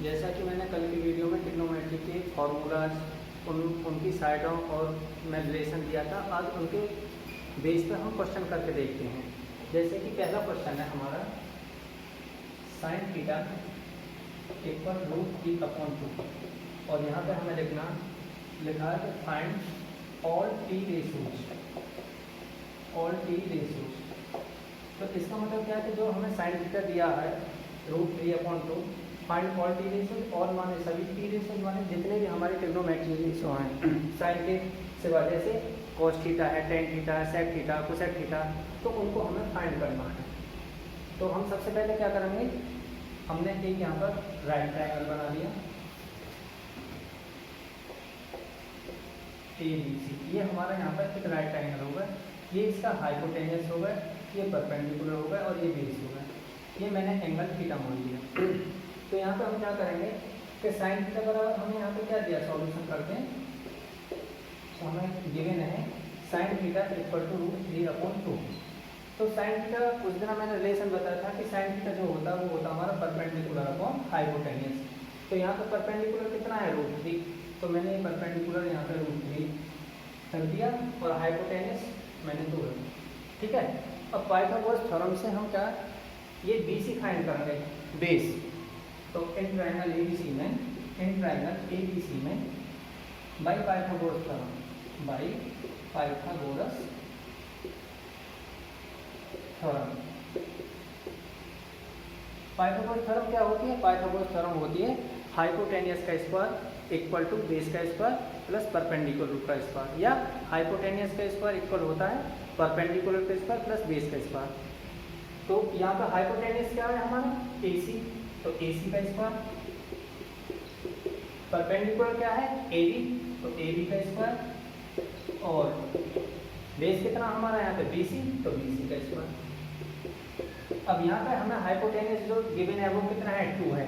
जैसा कि मैंने कल की वीडियो में ट्रिग्नोमेट्री के फार्मूलाज उनकी साइडों और मैं रिलेशन दिया था, आज उनके बेस पर हम क्वेश्चन करके देखते हैं। जैसे कि पहला क्वेश्चन है हमारा साइन थीटा इक्वल √3/2 और यहाँ पे हमें लिखा है कि फाइंड ऑल टी रेशोज। तो इसका मतलब क्या है कि जो हमें साइन थीटा दिया है √3/2 फाइंड ऑल टी रेशोज, और माने सभी टी रेशोज माने जितने भी हमारे ट्रिग्नोमेट्री रेशो हैं साइन के सिवा, जैसे कॉस थीटा है, टेन थीटा है, सेक थीटा, कोसेक थीटा, तो उनको हमें फाइंड करना है। तो हम सबसे पहले क्या करेंगे, हमने एक यहाँ पर राइट ट्रायंगल बना लिया ABC। ये हमारा यहाँ पर एक राइट ट्रायंगल होगा, ये इसका हाइपोटेन्यूस होगा, ये परपेंडिकुलर होगा और ये बेस होगा। ये मैंने एंगल थीटा मान लिया। तो यहाँ पे हम क्या करेंगे कि साइन थीटा बराबर हमें यहाँ पे क्या दिया, सॉल्यूशन करते हैं। तो हमें गिवन है साइन थीटा इक्वल टू √3/2। तो साइन थीटा उस दिन मैंने रिलेशन बताया था कि साइन थीटा जो होता है वो होता हमारा परपेंडिकुलर अपॉन हाइपोटेन्यूस। तो यहाँ पे परपेंडिकुलर कितना है, √3, तो मैंने परपेंडिकुलर यहाँ पे √3 कर दिया और हाइपोटेन्यूस मैंने 2 रख दिया। ठीक है। अब पाइथागोरस थ्योरम से हम क्या ये BC फाइंड करेंगे, बेस। तो इन ट्रायंगल ABC में by Pythagoras theorem Pythagoras theorem क्या होती है, पाइथागोरस थ्योरम होती है हाइपोटेन्यूस का स्क्वायर इक्वल टू बेस का स्क्वायर प्लस परपेंडिकुलर का स्क्वायर, या हाइपोटेन्यूस का स्क्वायर इक्वल होता है परपेंडिकुलर का स्क्वायर प्लस बेस का स्क्वायर। तो यहाँ पर हाइपोटेन्यूस क्या है हमारा AC, तो AC का स्क्वायर, परपेंडिकुलर क्या है AB, तो AB का स्क्वायर, और बेस कितना हमारा यहाँ पे BC, तो BC का स्क्वायर। अब यहाँ पे हमें हाइपोटेन्यूस जो गिवन है वो कितना है, 2 है,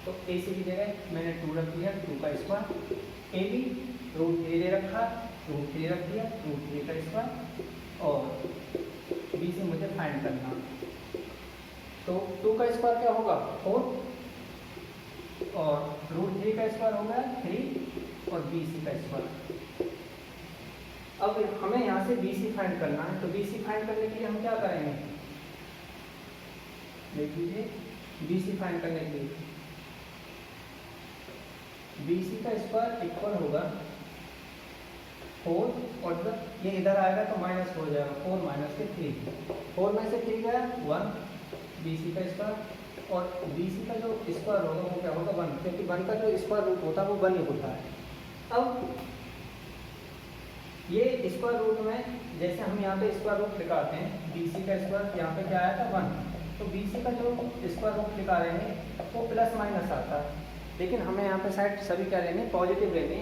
तो AC की जगह मैंने 2 रख दिया, 2 का स्क्वायर, AB √3 दे रखा, √3 रख दिया, √3 का स्क्वायर, और BC मुझे फाइंड करना। तो 2 का स्क्वायर क्या होगा 4, और √3 का स्क्वायर होगा 3, और BC का स्क्वायर। अब हमें यहाँ से BC फाइंड करना है, तो BC फाइंड करने के लिए हम क्या करेंगे, देख लीजिए। BC फाइंड करने के लिए BC का स्क्वायर इक्वल होगा 4, और जब ये इधर आएगा तो माइनस हो जाएगा, 4 माइनस के 3, 4 में से 3 गया 1, BC का स्क्वायर, और BC का जो स्क्वायर होगा वो क्या होगा 1, क्योंकि 1 का जो स्क्वायर रूट होता है वो 1 ही होता है। अब ये स्क्वायर रूट में जैसे हम यहाँ पे स्क्वायर रूट लिखाते हैं, BC का स्क्वायर यहाँ पे क्या आया था 1, तो BC का जो स्क्वायर रूट लिखा रहे हैं वो प्लस माइनस आता है, लेकिन हमें यहाँ पे साइड सभी क्या लेने, पॉजिटिव लेने,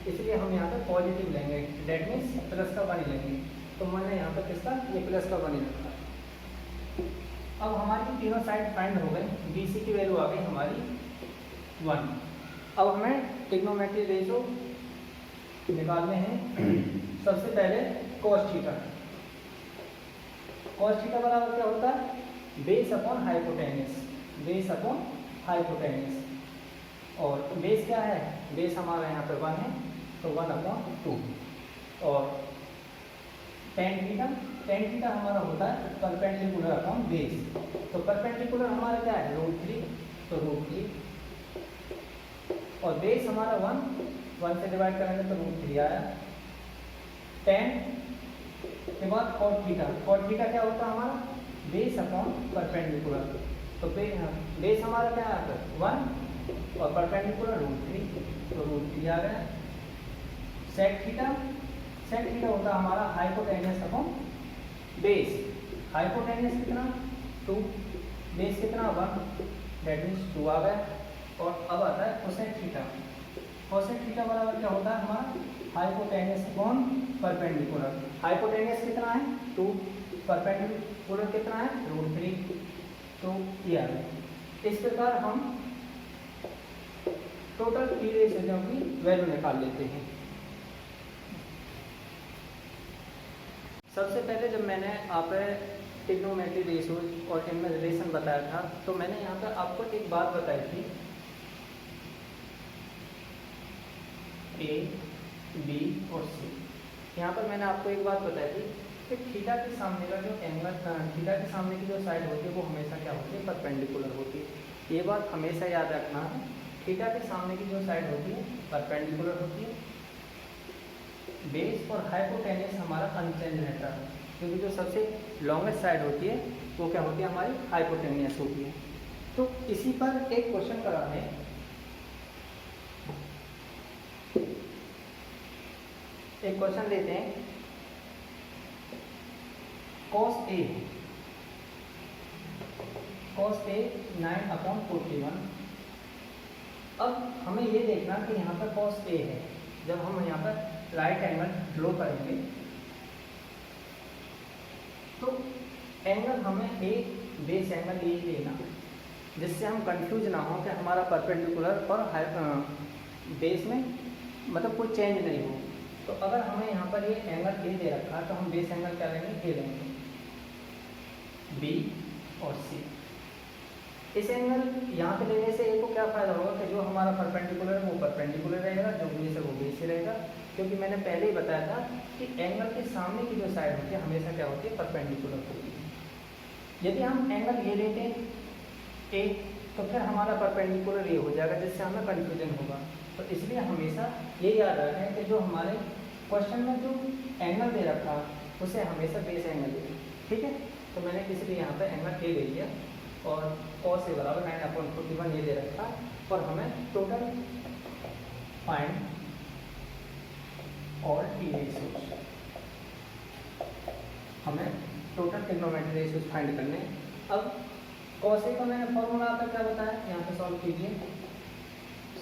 इसलिए हम यहाँ पे पॉजिटिव लेंगे, डेट मीन्स प्लस का 1 लेंगे। तो मैंने यहाँ पे किसका, ये प्लस का 1 रखा। अब हमारी तीनों साइड फाइंड हो गई, BC की वैल्यू आ गई हमारी 1। अब हमें ट्रिग्नोमेट्री रेशो निकालने हैं। सबसे पहले cos थीटा बराबर क्या होता है, बेस अपॉन हाइपोटेन्यूस, और बेस क्या है, बेस हमारा यहाँ पे 1 है, तो 1/2, और टेन थीटा हमारा होता है परपेंडिकुलर अपॉन बेस, तो परपेंडिकुलर हमारा क्या है √3, तो √3, और बेस हमारा 1 से डिवाइड करेंगे तो √3 आया। 10 के बाद cot थीटा क्या होता है हमारा, बेस अपॉन परपेंडिकुलर, तो बेस हमारा क्या आता है 1 और परपेंडिकुलर √3, तो √3 आ गया। सेक थीटा होता है हमारा हाइपोटेन्यूस अपॉन बेस, हाइपोटेन्यूस कितना 2, बेस कितना 1, दैट मीन्स 2 आ गया। और अब आता है कोसेक थीटा बराबर क्या होता है हमारा, हाइपोटेन्यूस अपॉन परपेंडिकुलर, हाइपोटेन्यूस कितना है 2, परपेंडिकुलर कितना है √3, तो ये आ गया। इस प्रकार हम टोटल टी रेशों की वैल्यू निकाल लेते हैं। सबसे पहले जब मैंने आप ट्रिग्नोमेट्री रेशोज और इनमें रिलेशन बताया था, तो मैंने यहाँ पर आपको एक बात बताई थी ए बी और सी। यहाँ पर मैंने आपको एक बात बताई थी कि थीटा के सामने का जो एंगल, थीटा के सामने की जो साइड होती है वो हमेशा क्या होती है, परपेंडिकुलर होती है। ये बात हमेशा याद रखना है, थीटा के सामने की जो साइड होती है परपेंडिकुलर होती है। बेस और हाइपोटेन्यूस हमारा अनचेंज रहता है, क्योंकि जो सबसे लॉन्गेस्ट साइड होती है वो क्या होती है, हमारी हाइपोटेन्यूस होती है। तो इसी पर एक क्वेश्चन करा है, एक क्वेश्चन लेते हैं। cos A 9/41। अब हमें ये देखना कि यहाँ पर cos A है। जब हम यहाँ पर राइट एंगल ड्रॉ करेंगे तो एंगल हमें एक बेस एंगल ये लेना, जिससे हम कंफ्यूज ना हो कि हमारा परपेंडिकुलर और बेस में मतलब कोई चेंज नहीं हो। तो अगर हमें यहाँ पर ये एंगल ए दे रखा है तो हम बेस एंगल क्या लेंगे, ए लेंगे, बी और सी। इस एंगल यहाँ पे लेने से ए को क्या फ़ायदा होगा कि जो हमारा परपेंडिकुलर है वो परपेंडिकुलर रहेगा, जो बेस है वो बेस ही रहेगा। क्योंकि मैंने पहले ही बताया था कि एंगल के सामने की जो साइड होती है हमेशा क्या होती है, परपेंडिकुलर होती है। यदि हम एंगल ये लेते हैं ए तो फिर हमारा परपेंडिकुलर ये हो जाएगा, जिससे हमें कन्फ्यूजन होगा। तो इसलिए हमेशा ये याद रखें कि जो हमारे क्वेश्चन में जो एंगल दे रखा उसे हमेशा बेस एंगल लें, ठीक है। तो मैंने इसलिए यहाँ पर एंगल ए ले लिया और cos ए बराबर 9/41 ये दे रखा और हमें टोटल फाइंड और टी रेशियोज, हमें टोटल ट्रिग्नोमेट्री रेशियोज फाइंड करने। अब cos ए का मैंने फॉर्मूला आपका क्या बताया, यहाँ पे सॉल्व कीजिए,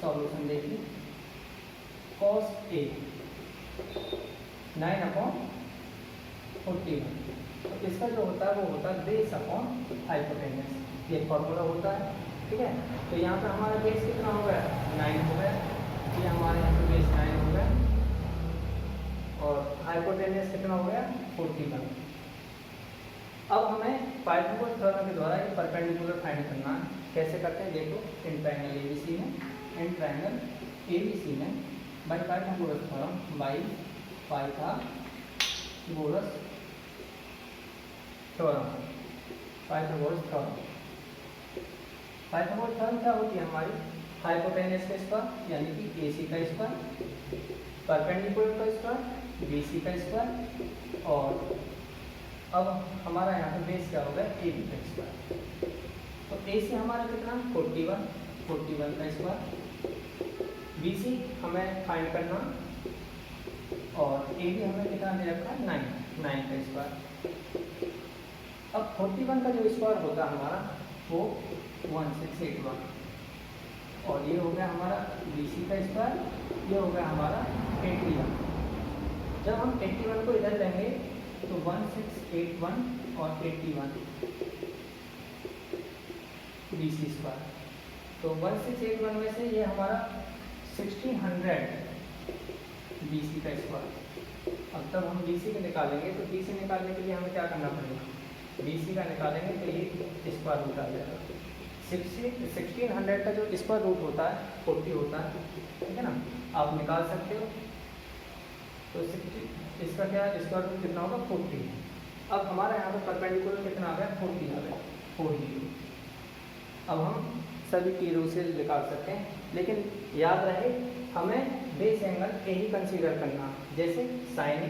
सॉल्यूशन देखिए। cos A 9/41, तो इसका जो होता है वो होता है बेस अपॉन हाइपोटेन्यूस, ये फॉर्मूला होता है, ठीक है। तो यहाँ पर हमारा बेस कितना हो गया, 9 हो गया, ये हमारे यहाँ पे बेस 9 हो गया और हाइपोटेन्यूस कितना हो गया, 41। अब हमें पाइथागोरस थ्योरम के द्वारा ये परपेंडिकुलर फाइंड करना है। कैसे करते हैं देखो, इन ट्रायंगल ABC में, इन ट्रायंगल ABC में by Pythagoras theorem, by Pythagoras theorem, Pythagoras theorem. Pythagoras theorem क्या होती है हमारी, हाइपोटेन्यूस का स्क्वायर यानी कि AC का स्क्वायर, परपेंडिकुलर का स्क्वायर BC का स्क्वायर, और अब हमारा यहाँ पे बेस क्या होगा, AB का स्क्वायर। तो AC हमारा कितना, 41 का स्क्वायर, BC हमें फाइंड करना और AB हमें कितना दे रखा है, 9 का स्क्वायर। अब 41 का जो स्क्वायर होता है हमारा वो 1681, और ये हो गया हमारा BC का स्क्वायर, ये हो गया हमारा 81। जब हम 81 को इधर लेंगे तो 1681 और 81 BC स्क्वायर, तो 1681 में से ये हमारा 1600 BC का स्क्वायर। अब तब हम BC को निकालेंगे तो BC निकालने के लिए हमें क्या करना पड़ेगा, BC का निकालेंगे तो ये स्क्वायर रूट आ जाएगा। 1600 का जो स्क्वायर रूट होता है 40 होता है, ठीक है ना, आप निकाल सकते हो। तो इसका क्या स्क्वायर रूट कितना होगा, 40। अब हमारा यहाँ पर परपेंडिकुलर कितना आ गया, 40 आ गया, 40। अब हम सभी टी रेशियोज निकाल सकते हैं, लेकिन याद रहे हमें base angle A he consider करना। जैसे साइन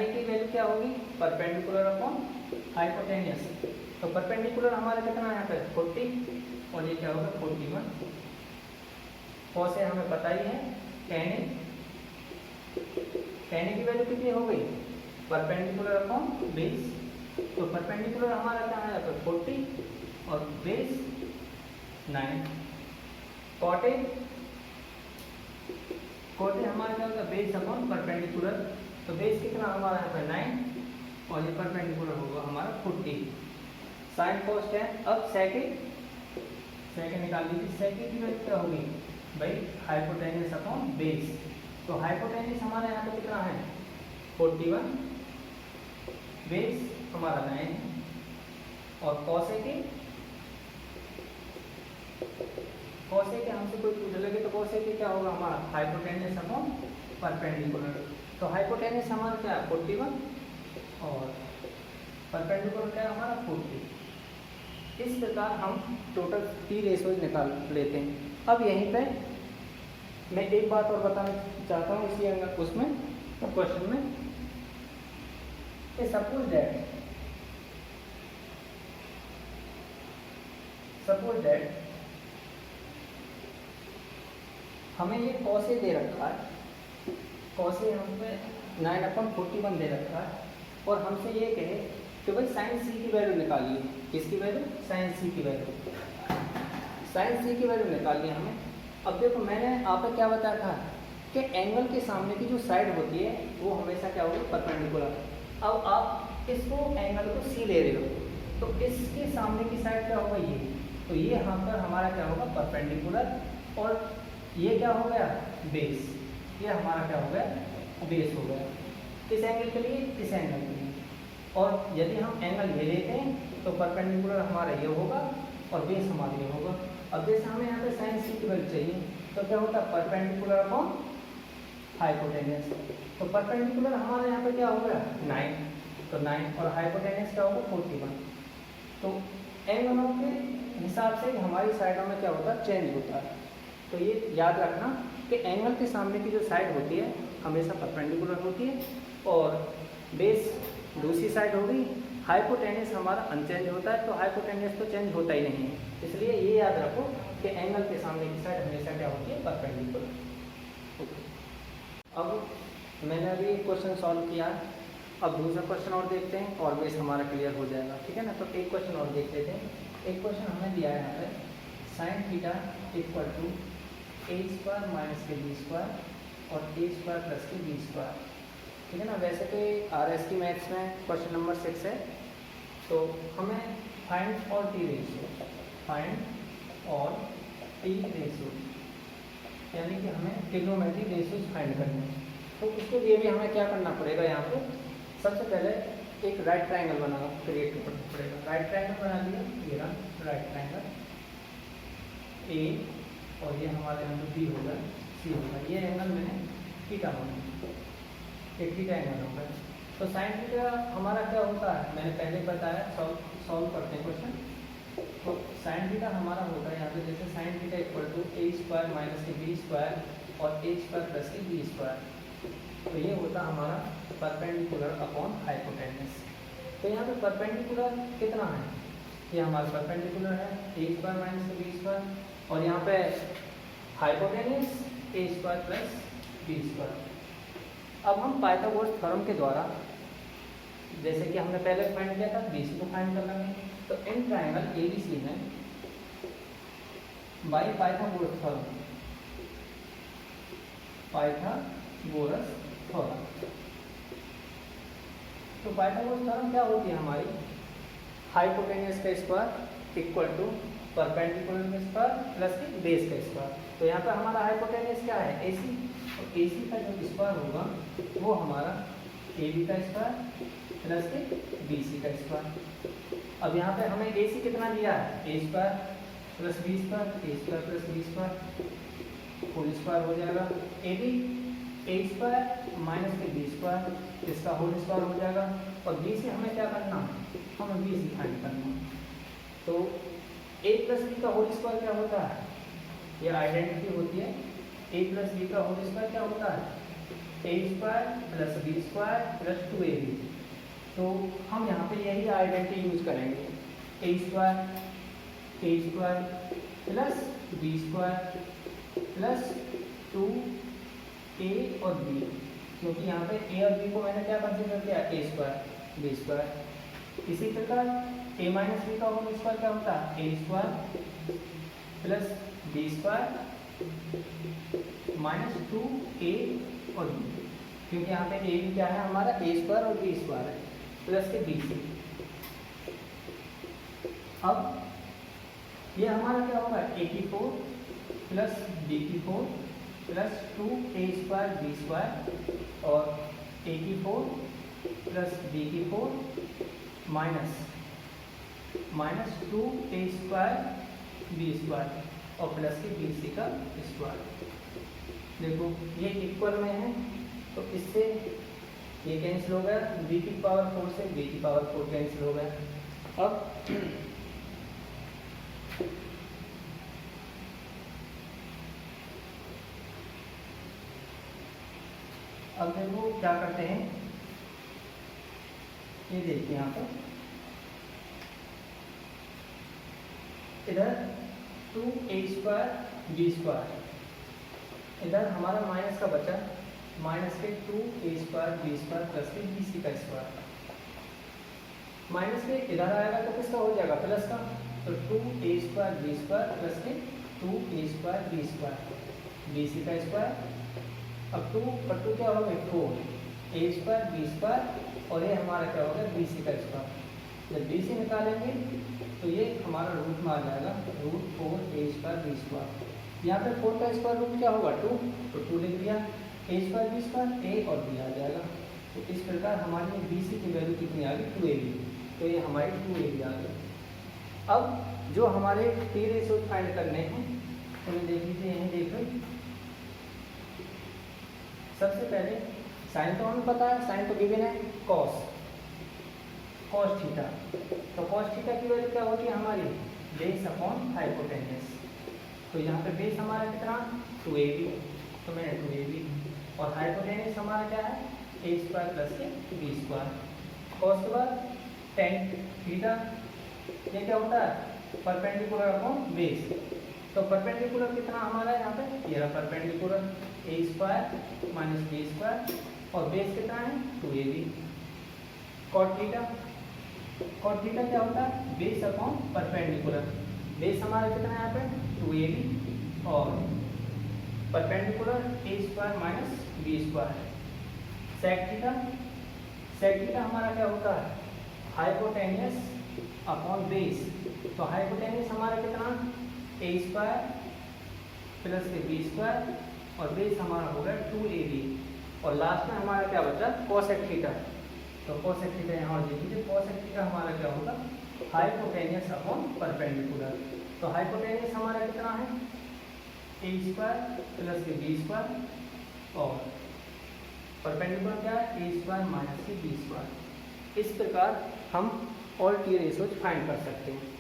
ए की वैल्यू क्या होगी, परपेंडिकुलर अपॉन हाइपोटेन्यूस। तो परपेंडिकुलर हमारा कितना है यहाँ पे, 40, और ये क्या होगा, 41। कॉस ए हमें पता ही है, tan ए की वैल्यू कितनी हो गई, परपेंडिकुलर अपॉन बेस। तो परपेंडिकुलर हमारा क्या है यहाँ पे, 40 और बेस 9। कॉट ए हमारा क्या होगा, बेस अपॉन परपेंडिकुलर, तो बेस कितना हमारा यहाँ पे 9 और ये परपेंडिकुलर होगा हमारा 40। Sine cos tan। अब सेकेंड निकाल लीजिए, सेकेंड की वैल्यू क्या होगी भाई, हाइपोटेन्यूस अपॉन बेस। तो हाइपोटेन्यूस हमारा यहाँ पे कितना है, 41, बेस हमारा 9 और कॉस ए की कोसेक हमसे कोई पूछ लगे तो कोसेक क्या होगा हमारा हाइपोटेन्यूस अपॉन परपेंडिकुलर। तो हाइपोटेन्यूस हमारा क्या है 41 और परपेंडिकुलर क्या है हमारा 40। इस प्रकार हम टोटल 3 रेशोज निकाल लेते हैं। अब यहीं पे मैं एक बात और बताना चाहता हूँ इसी अंदर उसमें क्वेश्चन में, सपोज दैट हमें ये कॉसे दे रखा है, कॉसे हमें 9/41 दे रखा है और हमसे ये कहे कि भाई साइन सी की वैल्यू निकालिए। किसकी वैल्यू? साइन सी की वैल्यू। साइन सी की वैल्यू निकालिए हमें। अब देखो मैंने आपको क्या बताया था कि एंगल के सामने की जो साइड होती है वो हमेशा क्या होगी परपेंडिकुलर। अब आप इसको एंगल को सी ले रहे हो तो इसके सामने की साइड क्या होगा ये, तो ये यहाँ पर हमारा क्या होगा परपेंडिकुलर और ये क्या हो गया बेस, ये हमारा क्या हो गया बेस हो गया। इस एंगल के लिए इस एंगल के लिए, और यदि हम एंगल ये लेते हैं तो परपेंडिकुलर हमारा ये होगा और बेस हमारा ये होगा। अब जैसे हमें यहाँ पे साइन सी की वैल्यू चाहिए तो क्या होता है परपेंडिकुलर अपॉन हाइपोटेन्यूस। तो परपेंडिकुलर हमारा यहाँ पे क्या हो गया 9, तो 9 और हाइपोटेन्यूस क्या होगा 41। तो एंगलों के हिसाब से हमारी साइडों में क्या होता है चेंज होता है। तो ये याद रखना कि एंगल के सामने की जो साइड होती है हमेशा परपेंडिकुलर होती है और बेस दूसरी साइड होगी। हाइपोटेन्यूस हमारा अनचेंज होता है, तो हाइपोटेन्यूस तो चेंज होता ही नहीं है, इसलिए ये याद रखो कि एंगल के सामने की साइड हमेशा क्या होती है परपेंडिकुलर। अब मैंने अभी क्वेश्चन सॉल्व किया, अब दूसरा क्वेश्चन और देखते हैं और बेस हमारा क्लियर हो जाएगा, ठीक है ना। तो एक क्वेश्चन और देख लेते हैं। एक क्वेश्चन हमें दिया है यहाँ पे sine theta equal to a² minus के b² और a² प्लस के b², ठीक है ना। वैसे तो RS की मैथ्स में क्वेश्चन नंबर 6 है, तो हमें फाइंड और टी रेशियो, फाइंड और टी रेशियो यानी कि हमें ट्रिग्नोमेट्रिक रेशियोज फाइंड करने हैं। तो उसके लिए भी हमें क्या करना पड़ेगा, यहाँ पे सबसे पहले एक राइट ट्रायंगल बनाना क्रिएट करना पड़ेगा। राइट ट्रायंगल बना दिया, ये रहा राइट ट्रायंगल ए और ये हमारे यहाँ पे बी होगा, सी होगा। ये एंगल मैंने थीटा होगा, एक थीटा एंगल होगा। तो साइन थीटा हमारा क्या होता है मैंने पहले बताया, सॉल्व करते हैं क्वेश्चन। तो साइन थीटा हमारा होता है यहाँ पे जैसे sine theta equal to a² minus के b² और a² प्लस के b²। तो ये होता हमारा परपेंडिकुलर अपॉन हाइपोटेन्यूस। तो यहाँ पे परपेंडिकुलर कितना है, ये हमारा परपेंडिकुलर है a² माइनस के b² और यहाँ पे हाइपोटेन्यूस a² प्लस b²। अब हम पाइथागोरस थ्योरम के द्वारा जैसे कि हमने पहले फाइंड किया था BC को फाइंड कर लेंगे। तो इन ट्रायंगल ABC में by Pythagoras theorem, Pythagoras theorem. तो पाइथागोरस थ्योरम क्या होती है हमारी, हाइपोटेन्यूस का स्क्वायर इक्वल टू परपेंडिकुलर का स्क्वायर प्लस की बेस का स्क्वायर। तो यहाँ पर हमारा हाइपोटेन्यूस क्या है AC, और AC का जो स्क्वायर होगा वो हमारा AB का स्क्वायर प्लस के BC का स्क्वायर। अब यहाँ पे हमें AC कितना दिया है a² plus b² a² plus b² whole square हो जाएगा। AB a² माइनस के b² इसका होल स्क्वायर हो जाएगा। और BC हमें क्या करना है, हमें BC फाइंड करना है। तो a प्लस b का होल स्क्वायर क्या होता है, ये आइडेंटिटी होती है। a प्लस b का होल स्क्वायर क्या होता है a² plus b² plus 2ab। तो हम यहाँ पे यही आइडेंटिटी यूज करेंगे, a² plus b² plus 2a और b, क्योंकि यहाँ पे a और b को मैंने क्या कंसीडर किया a² b²। इसी प्रकार a माइनस b का होल स्क्वायर क्या होता है a² plus b² minus 2a और b, क्योंकि यहाँ पे a भी क्या है हमारा a² और b² है प्लस के BC। अब ये हमारा क्या होगा a⁴ plus b⁴ plus 2a² b² और a⁴ plus b⁴ minus 2a² b²। और प्लस के BC का स्क्वायर। देखो ये इक्वल में है तो इससे ये कैंसिल हो गया, b की पावर 4 से b की पावर 4 कैंसिल हो गया। अब देखो क्या करते हैं, ये देखिए यहाँ पर इधर 2a² b², इधर हमारा माइनस का बचा, माइनस के 2a² b² प्लस के BC का स्क्वायर। माइनस के इधर आएगा तो किसका हो जाएगा, प्लस का, तो 2a² b² प्लस के 2a² b² BC का स्क्वायर। अब 2 और 2 क्या हो गए 4, a² b² और ये हमारा क्या होगा BC का स्क्वायर। जब BC निकालेंगे तो ये हमारा रूट में आ जाएगा, √4a² b²। यहाँ पे 4 का स्क्वायर रूट क्या होगा 2, तो 2 लिख दिया, a² b² a और b आ जाएगा। तो इस प्रकार हमारी BC की वैल्यू कितनी आ गई 2ab, तो ये हमारी 2ab आ गई। अब जो हमारे टी रेशो फाइंड करने हैं तो देख लीजिए, यहीं देख लो। सबसे पहले साइन तो हमें पता है, साइन तो गिवन है cos थीटा। तो cos थीटा की वैल्यू क्या होती है हमारी, बेस अपॉन हाइपोटेन्यूज। तो यहाँ पे बेस हमारा कितना 2ab, तो मैंने 2ab, और हाइपोटेन्यूज हमारा क्या है a² प्लस के b²। cos के बाद tan थीटा, ये क्या होता है परपेंडिकुलर अपॉन बेस। तो परपेंडिकुलर कितना हमारा यहाँ पे, ये रहा परपेंडिकुलर a² माइनस b² और बेस कितना है 2ab। cot थीटा क्या होता है बेस अपॉन परपेंडिकुलर, बेस हमारा कितना है यहाँ पे 2ab और perpendicular a² minus b²। sec theta हमारा क्या होता है हाइपोटेन्यूज अपॉन बेस। तो हाइपोटेन्यूज हमारा कितना a² प्लस के b² और बेस हमारा हो गया 2ab और लास्ट में हमारा क्या बचा cosec थीटा। तो cosec थीटा यहाँ देख लीजिए, cosec थीटा हमारा क्या होगा हाइपोटेन्यूज अपॉन परपेंडिकुलर। तो हाइपोटेन्यूज हमारा कितना है a² प्लस के b² और परपेंडिकुलर क्या है a² माइनस के b²। इस प्रकार हम ऑल टी रेशोज फाइंड कर सकते हैं।